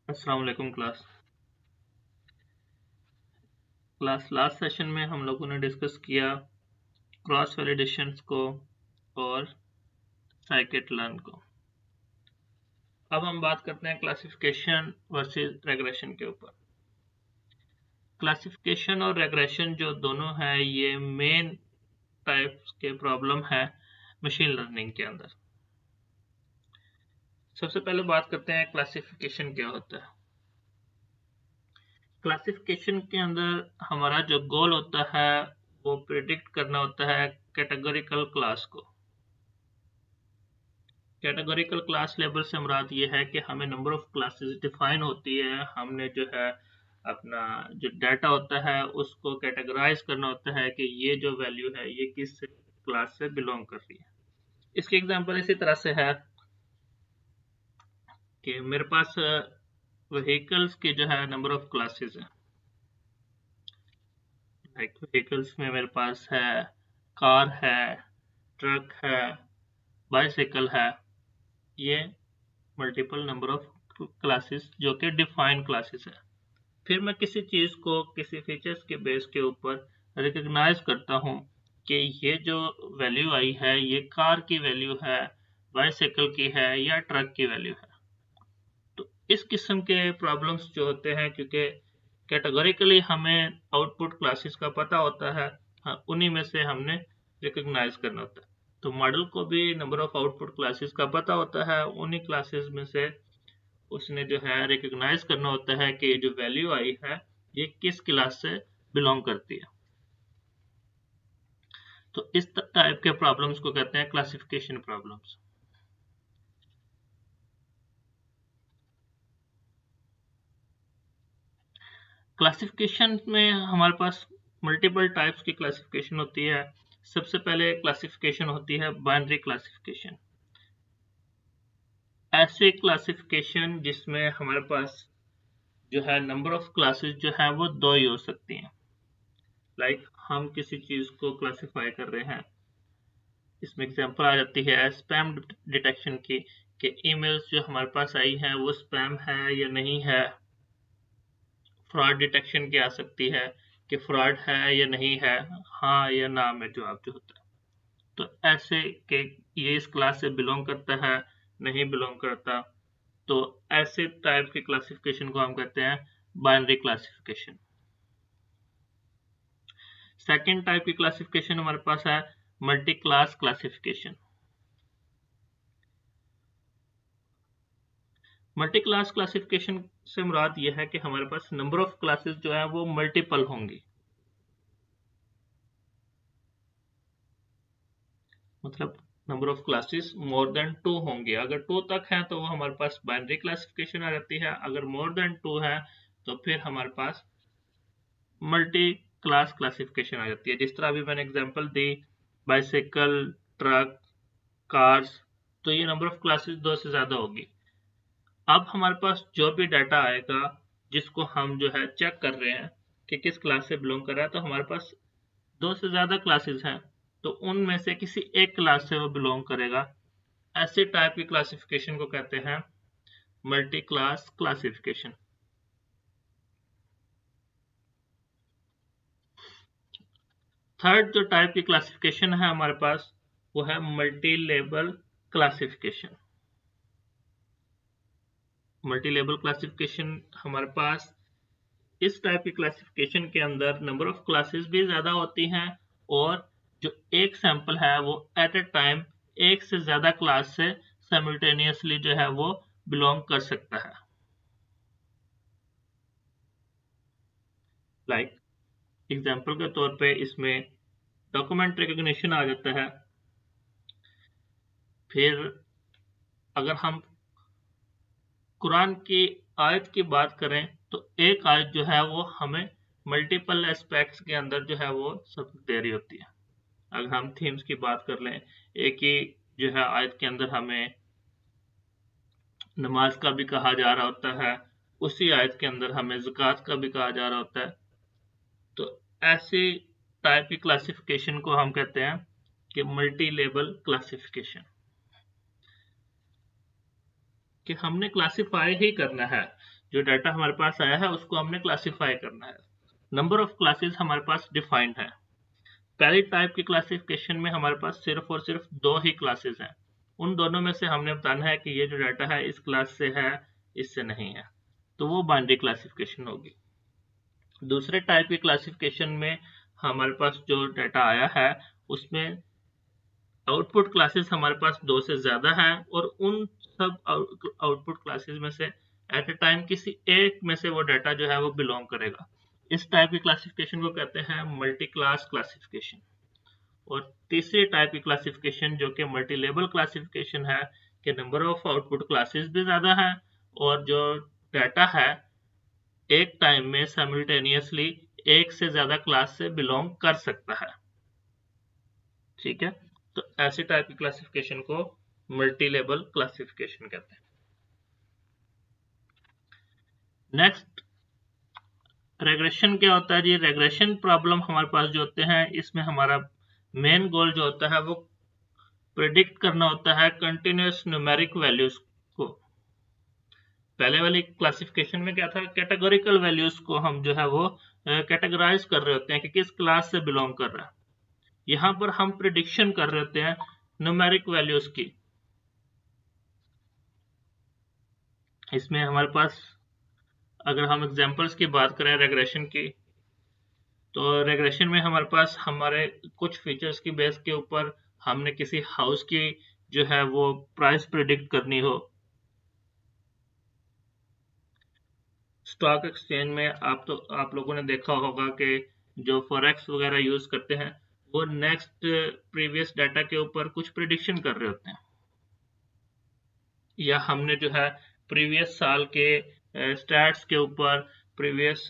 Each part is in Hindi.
अस्सलाम वालेकुम क्लास लास्ट सेशन में हम लोगों ने डिस्कस किया क्रॉस वैलिडेशंस को और साइकिट लर्न को। अब हम बात करते हैं क्लासिफिकेशन वर्सेस रेग्रेशन के ऊपर। क्लासिफिकेशन और रेग्रेशन जो दोनों है ये मेन टाइप्स के प्रॉब्लम है मशीन लर्निंग के अंदर। सबसे पहले बात करते हैं क्लासिफिकेशन क्या होता है। क्लासिफिकेशन के अंदर हमारा जो गोल होता है वो प्रिडिक्ट करना होता है कैटेगोरिकल क्लास को। कैटेगोरिकल क्लास लेबल से मुराद ये है कि हमें नंबर ऑफ क्लासेस डिफाइन होती है, हमने जो है अपना जो डाटा होता है उसको कैटेगराइज करना होता है कि ये जो वैल्यू है ये किस क्लास से बिलोंग कर रही है। इसकी एग्जांपल इसी तरह से है कि मेरे पास व्हीकल्स की जो है नंबर ऑफ क्लासेस है। लाइक व्हीकल्स में मेरे पास है कार है, ट्रक है, बाइसाइकिल है। ये मल्टीपल नंबर ऑफ क्लासेस जो कि डिफाइंड क्लासेस है। फिर मैं किसी चीज को किसी फीचर्स के बेस के ऊपर रिकॉग्नाइज करता हूँ कि ये जो वैल्यू आई है ये कार की वैल्यू है, बाइसाइकिल की है या ट्रक की वैल्यू है। तो इस किस्म के प्रॉब्लम्स जो होते हैं, क्योंकि कैटेगोरिकली हमें आउटपुट क्लासेस का पता होता है, हाँ, उन्हीं में से हमने रिकॉग्नाइज करना होता है। तो मॉडल को भी नंबर ऑफ आउटपुट क्लासेस का पता होता है, उन्हीं क्लासेस में से उसने जो है रिकॉग्नाइज करना होता है कि जो वैल्यू आई है ये किस क्लास से बिलोंग करती है। तो इस टाइप के प्रॉब्लम्स को कहते हैं क्लासिफिकेशन प्रॉब्लम्स। क्लासिफिकेशन में हमारे पास मल्टीपल टाइप्स की क्लासिफिकेशन होती है। सबसे पहले क्लासिफिकेशन होती है बाइनरी क्लासिफिकेशन। ऐसे क्लासिफिकेशन जिसमें हमारे पास जो है नंबर ऑफ क्लासेस जो है वो दो ही हो सकती हैं। लाइक हम किसी चीज को क्लासिफाई कर रहे हैं, इसमें एग्जांपल आ जाती है स्पैम डिटेक्शन की कि ईमेल्स जो हमारे पास आई हैं वो स्पैम है या नहीं है। फ्रॉड डिटेक्शन की आ सकती है कि फ्रॉड है या नहीं है, हाँ या ना में जवाब जो होता है। तो ऐसे के ये इस क्लास से बिलोंग करता है, नहीं बिलोंग करता। तो ऐसे टाइप के क्लासिफिकेशन को हम कहते हैं बाइनरी क्लासिफिकेशन। सेकेंड टाइप की क्लासिफिकेशन हमारे पास है multi class classification. Multi class classification से मुराद यह है कि हमारे पास नंबर ऑफ क्लासेस जो है वो मल्टीपल होंगी। मतलब number of classes more than 2 होंगे। अगर 2 तक है तो वो हमारे पास बाइनरी क्लासिफिकेशन आ जाती है, अगर मोर देन 2 है तो फिर हमारे पास मल्टी क्लास क्लासिफिकेशन आ जाती है। जिस तरह अभी मैंने एग्जांपल दी बाइसाइकिल, ट्रक, कार्स, तो ये नंबर ऑफ क्लासेस 2 से ज्यादा होगी। अब हमारे पास जो भी डाटा आएगा जिसको हम जो है चेक कर रहे हैं कि किस क्लास से बिलोंग कर रहा है, तो हमारे पास 2 से ज्यादा क्लासेस हैं, तो उनमें से किसी एक क्लास से वो बिलोंग करेगा। ऐसे टाइप की क्लासिफिकेशन को कहते हैं मल्टी क्लास क्लासिफिकेशन। थर्ड जो टाइप की क्लासिफिकेशन है हमारे पास वो है multi label classification. Multi label classification हमारे पास इस टाइप की क्लासिफिकेशन के अंदर नंबर ऑफ क्लासेस भी ज्यादा होती हैं और जो एक सैंपल है वो एट ए टाइम एक से ज्यादा क्लास से साइमल्टेनियसली जो है वो बिलोंग कर सकता है। लाइक एग्जांपल के तौर पे इसमें डॉक्यूमेंट रिकॉग्निशन आ जाता है। फिर अगर हम कुरान की आयत की बात करें तो एक आयत जो है वो हमें मल्टीपल एस्पेक्ट्स के अंदर जो है वो सबक दे रही होती है। अगर हम थीम्स की बात कर लें, एक ही जो है आयत के अंदर हमें नमाज का भी कहा जा रहा होता है, उसी आयत के अंदर हमें ज़कात का भी कहा जा रहा होता है। तो ऐसी टाइप की क्लासिफिकेशन को हम कहते हैं कि मल्टी लेवल क्लासिफिकेशन, कि हमने क्लासिफाई ही करना है। जो डाटा हमारे पास आया है उसको हमने क्लासिफाई करना है। नंबर ऑफ क्लासेस हमारे पास डिफाइंड है। पहली टाइप की क्लासिफिकेशन में हमारे पास सिर्फ और सिर्फ 2 ही क्लासेस हैं। उन दोनों में से हमने बताना है कि ये जो डाटा है इस क्लास से है, इससे नहीं है, तो वो बाइनरी क्लासिफिकेशन होगी। दूसरे टाइप की क्लासिफिकेशन में हमारे पास जो डाटा आया है उसमें आउटपुट क्लासेस हमारे पास 2 से ज्यादा है, और उन सब आउटपुट क्लासेस में से एट ए टाइम किसी एक में से वो डाटा जो है वो बिलोंग करेगा। इस टाइप की क्लासिफिकेशन को कहते हैं मल्टी क्लास क्लासिफिकेशन। और तीसरी टाइप की क्लासिफिकेशन जो कि मल्टी लेवल क्लासिफिकेशन है, कि नंबर ऑफ आउटपुट क्लासेस भी ज्यादा है और जो डाटा है एक टाइम में साइमल्टेनियसली एक से ज्यादा क्लास से बिलोंग कर सकता है। ठीक है, तो ऐसी टाइप की क्लासिफिकेशन को मल्टी लेवल क्लासिफिकेशन कहते हैं। नेक्स्ट रेग्रेशन क्या होता है जी? रेग्रेशन प्रॉब्लम हमारे पास जो होते हैं इसमें हमारा मेन गोल जो होता है वो प्रेडिक्ट करना होता है कंटिन्यूस न्यूमेरिक वैल्यूज को। पहले वाली क्लासिफिकेशन में क्या था, कैटेगोरिकल वैल्यूज को हम जो है वो कैटेगराइज कर रहे होते हैं कि किस क्लास से बिलोंग कर रहा है। यहां पर हम प्रिडिक्शन कर रहे होते हैं न्यूमेरिक वैल्यूज की। इसमें हमारे पास अगर हम एग्जांपल्स की बात करें रेग्रेशन की, तो रेग्रेशन में हमारे पास हमारे कुछ फीचर्स की बेस के ऊपर हमने किसी हाउस की जो है वो प्राइस प्रिडिक्ट करनी हो। स्टॉक एक्सचेंज में आप लोगों ने देखा होगा कि जो फॉरेक्स वगैरह यूज करते हैं वो नेक्स्ट प्रीवियस डाटा के ऊपर कुछ प्रिडिक्शन कर रहे होते हैं, या हमने जो है प्रीवियस साल के स्टैट्स के ऊपर प्रीवियस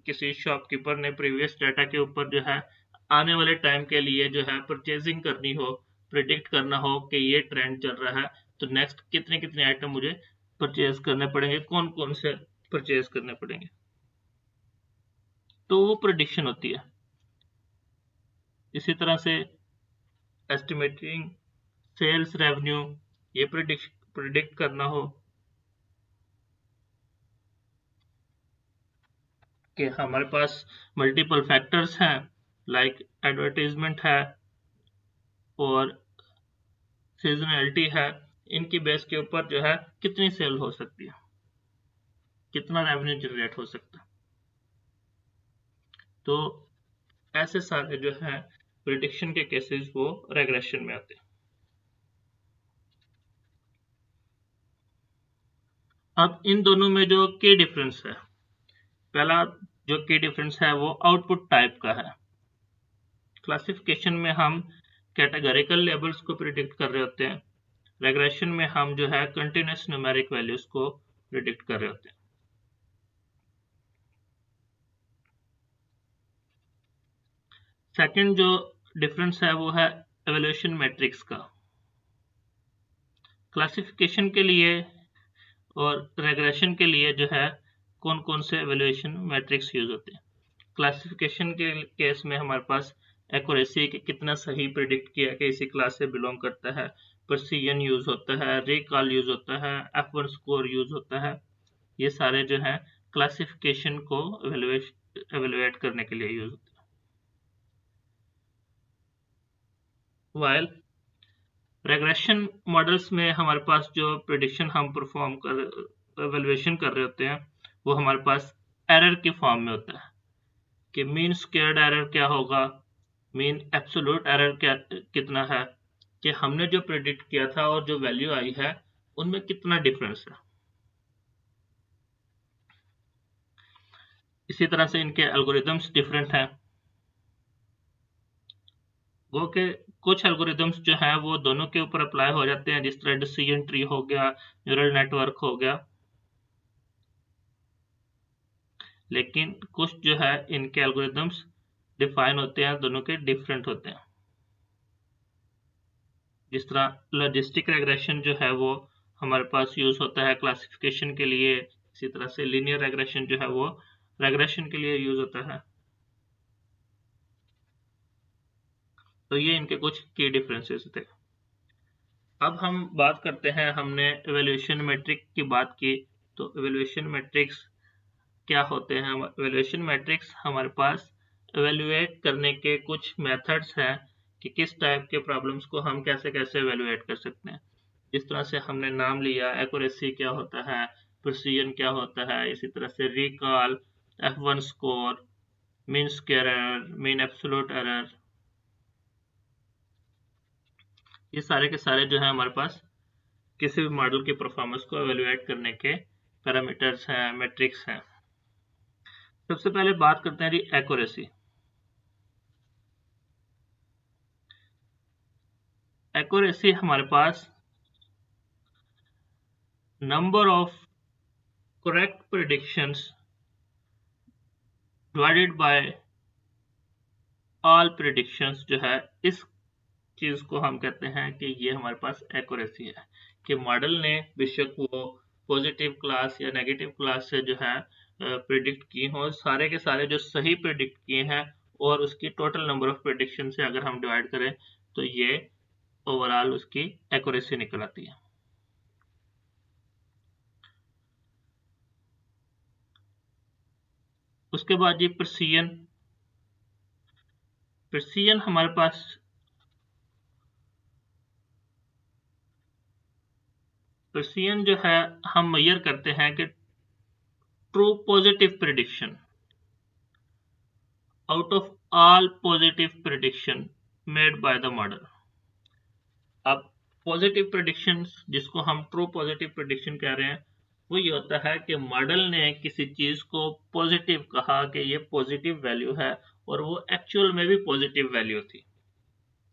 किसी शॉपकीपर ने प्रीवियस डाटा के ऊपर जो है आने वाले टाइम के लिए जो है परचेजिंग करनी हो, प्रिडिक्ट करना हो कि ये ट्रेंड चल रहा है तो नेक्स्ट कितने कितने आइटम मुझे परचेज करने पड़ेंगे, कौन कौन से परचेज करने पड़ेंगे, तो वो प्रिडिक्शन होती है। इसी तरह से एस्टिमेटिंग सेल्स रेवेन्यू, ये प्रिडिक्ट करना हो कि हमारे पास मल्टीपल फैक्टर्स हैं, लाइक एडवर्टीजमेंट है और सीजनलिटी है, इनकी बेस के ऊपर जो है कितनी सेल हो सकती है, कितना रेवेन्यू जनरेट हो सकता है। तो ऐसे सारे जो है प्रिडिक्शन के केसेस वो रेग्रेशन में आते हैं। अब इन दोनों में जो की डिफरेंस है, पहला जो की डिफरेंस है वो आउटपुट टाइप का है। क्लासिफिकेशन में हम कैटेगोरिकल लेबल्स को प्रिडिक्ट कर रहे होते हैं, रेग्रेशन में हम जो है कंटिन्यूस न्यूमेरिक वैल्यूज को प्रिडिक्ट कर रहे होते हैं। सेकंड जो डिफरेंस है वो है एवोल्यूशन मैट्रिक्स का। क्लासिफिकेशन के लिए और रेग्रेशन के लिए जो है कौन कौन से एवोल्यूशन मैट्रिक्स यूज होते हैं। क्लासिफिकेशन के केस में हमारे पास एक्यूरेसी कि कितना सही प्रिडिक्ट किया कि इसी क्लास से बिलोंग करता है, प्रिसिजन यूज होता है, रिकॉल यूज होता है, F1 स्कोर यूज होता है। ये सारे जो है क्लासिफिकेशन को एवेलुएट करने के लिए यूज होते हैं। वाइल रेग्रेशन मॉडल्स में हमारे पास जो प्रिडिक्शन हम परफॉर्म कर एवेलुएशन कर रहे होते हैं वो हमारे पास एरर के फॉर्म में होता है कि मीन स्क्वेयर्ड एरर क्या होगा, मीन एब्सोल्यूट एरर क्या कितना है, कि हमने जो प्रिडिक्ट किया था और जो वैल्यू आई है उनमें कितना डिफरेंस है। इसी तरह से इनके एल्गोरिदम्स डिफरेंट हैं, वो के कुछ एल्गोरिदम्स जो हैं वो दोनों के ऊपर अप्लाई हो जाते हैं, जिस तरह डिसीजन ट्री हो गया, न्यूरल नेटवर्क हो गया, लेकिन कुछ जो है इनके एल्गोरिदम्स डिफाइन होते हैं, दोनों के डिफरेंट होते हैं। जिस तरह लॉजिस्टिक रेग्रेशन जो है वो हमारे पास यूज होता है क्लासिफिकेशन के लिए, इसी तरह से लीनियर रेग्रेशन जो है वो रेग्रेशन के लिए यूज होता है। तो ये इनके कुछ की डिफरेंसेस थे। अब हम बात करते हैं, हमने एवोल्यूशन मैट्रिक की बात की, तो एवेल्यूएशन मैट्रिक्स क्या होते हैं? एवेल्यूएशन मैट्रिक्स हमारे पास एवेल्युएट करने के कुछ मेथड्स हैं कि किस टाइप के प्रॉब्लम्स को हम कैसे कैसे एवेल्युएट कर सकते हैं। जिस तरह से हमने नाम लिया, एक्यूरेसी क्या होता है, प्रिसीजन क्या होता है, इसी तरह से recall, F1 score, mean square error, mean absolute error, ये सारे के सारे जो है हमारे पास किसी भी मॉडल की परफॉर्मेंस को एवेल्युएट करने के पैरामीटर्स हैं, मैट्रिक्स हैं। सबसे पहले बात करते हैं जी एक्यूरेसी। एक्यूरेसी हमारे पास number of correct predictions divided by all predictions जो है, इस चीज को हम कहते हैं कि ये हमारे पास एक्यूरेसी है कि मॉडल ने बेशक वो पॉजिटिव क्लास या नेगेटिव क्लास से जो है प्रिडिक्ट की हो, सारे के सारे जो सही प्रिडिक्ट किए हैं और उसकी टोटल नंबर ऑफ प्रिडिक्शन से अगर हम डिवाइड करें तो ये ओवरऑल उसकी एक्यूरेसी निकल आती है। उसके बाद ये प्रिसीजन। प्रिसीजन हमारे पास प्रिसीजन जो है हम मेजर करते हैं कि true positive prediction out of all positive prediction made by the model। अब पॉजिटिव प्रेडिक्शन जिसको हम ट्रू पॉजिटिव प्रेडिक्शन कह रहे हैं, वो ये होता है कि मॉडल ने किसी चीज को पॉजिटिव कहा कि ये पॉजिटिव वैल्यू है और वो एक्चुअल में भी पॉजिटिव वैल्यू थी।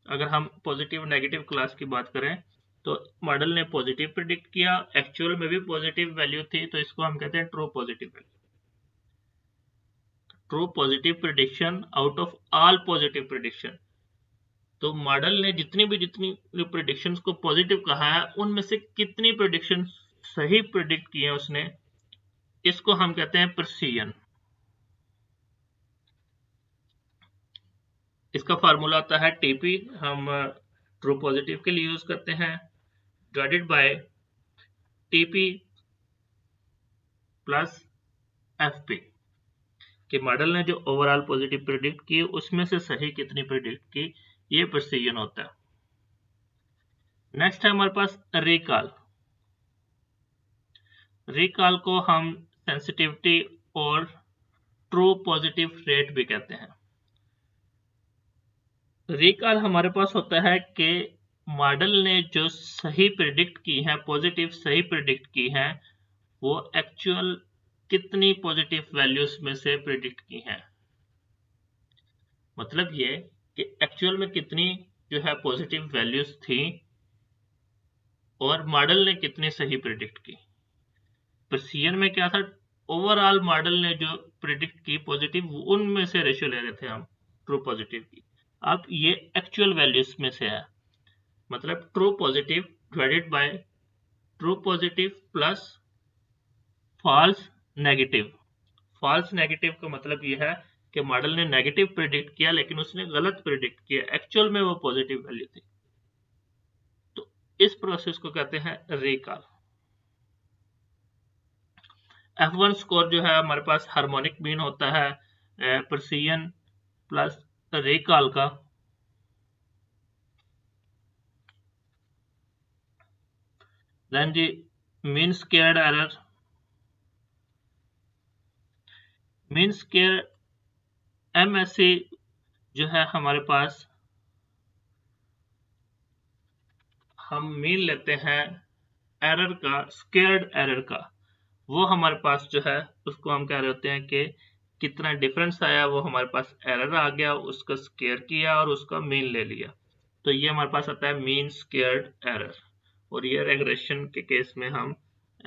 अगर हम पॉजिटिव नेगेटिव क्लास की बात करें तो मॉडल ने पॉजिटिव प्रिडिक्ट किया, एक्चुअल में भी पॉजिटिव वैल्यू थी, तो इसको हम कहते हैं true positive value. True positive prediction out of all positive prediction. तो मॉडल ने जितनी प्रेडिक्शंस को पॉजिटिव कहा है, उनमें से कितनी प्रेडिक्शन सही प्रेडिक्ट की है उसने, इसको हम कहते हैं प्रिसीजन। इसका फार्मूला होता है टीपी, हम ट्रू पॉजिटिव के लिए यूज करते हैं, divided by TP plus FP, कि मॉडल ने जो ओवरऑल पॉजिटिव प्रेडिक्ट की उसमें से सही कितनी प्रेडिक्ट की, ये प्रिसीजन होता है। नेक्स्ट है हमारे पास रिकॉल। रिकॉल को हम सेंसिटिविटी और ट्रू पॉजिटिव रेट भी कहते हैं। रिकॉल हमारे पास होता है कि मॉडल ने जो सही प्रिडिक्ट की है, पॉजिटिव सही प्रिडिक्ट की है, वो एक्चुअल कितनी पॉजिटिव वैल्यूज में से प्रिडिक्ट की है। मतलब ये कि एक्चुअल में कितनी जो है पॉजिटिव वैल्यूज थी और मॉडल ने कितनी सही प्रिडिक्ट की। प्रिसीजन में क्या था, ओवरऑल मॉडल ने जो प्रिडिक्ट की पॉजिटिव, उनमें से रेशियो ले रहे थे हम ट्रू पॉजिटिव की। अब ये एक्चुअल वैल्यूज में से है, मतलब true positive divided by true positive plus false negative. False negative का मतलब ये है कि मॉडल ने नेगेटिव प्रिडिक्ट किया लेकिन उसने गलत प्रिडिक्ट किया, एक्चुअल में वो पॉजिटिव वैल्यू थी। तो इस प्रोसेस को कहते हैं रिकॉल। F1 स्कोर जो है हमारे पास हार्मोनिक मीन होता है प्रिसीजन प्लस रिकॉल का। देन जी mean squared error. Mean square MSE जो है हमारे पास, हम मीन लेते हैं एरर का, स्क्वायर्ड एरर का, वो हमारे पास जो है उसको हम कह रहे होते हैं कि कितना डिफरेंस आया, वो हमारे पास एरर आ गया, उसका स्क्वायर किया और उसका मीन ले लिया, तो ये हमारे पास आता है मीन स्क्वायर्ड एरर। और ये रिग्रेशन के केस में हम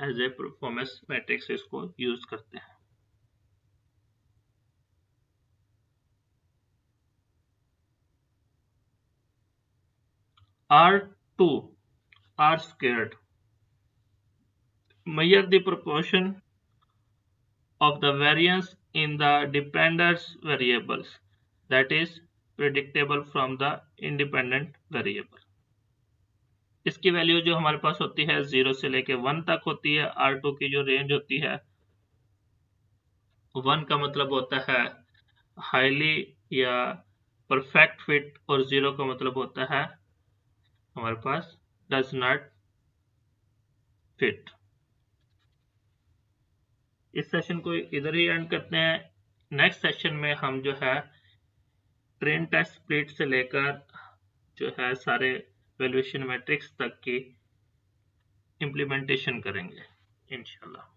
एज ए परफॉर्मेंस मैट्रिक्स इसको यूज करते हैं। R2 R squared measure the proportion of the variance in the dependent variables that is predictable from the independent variable। इसकी वैल्यू जो हमारे पास होती है 0 से लेके 1 तक होती है। R2 की जो रेंज होती है 1 का मतलब होता है हाईली या परफेक्ट फिट और 0 का मतलब होता है हमारे पास डज नॉट फिट। इस सेशन को इधर ही एंड करते हैं। नेक्स्ट सेशन में हम जो है ट्रेन टेस्ट स्प्लिट से लेकर जो है सारे वैल्यूएशन मैट्रिक्स तक की इम्प्लीमेंटेशन करेंगे इंशाल्लाह।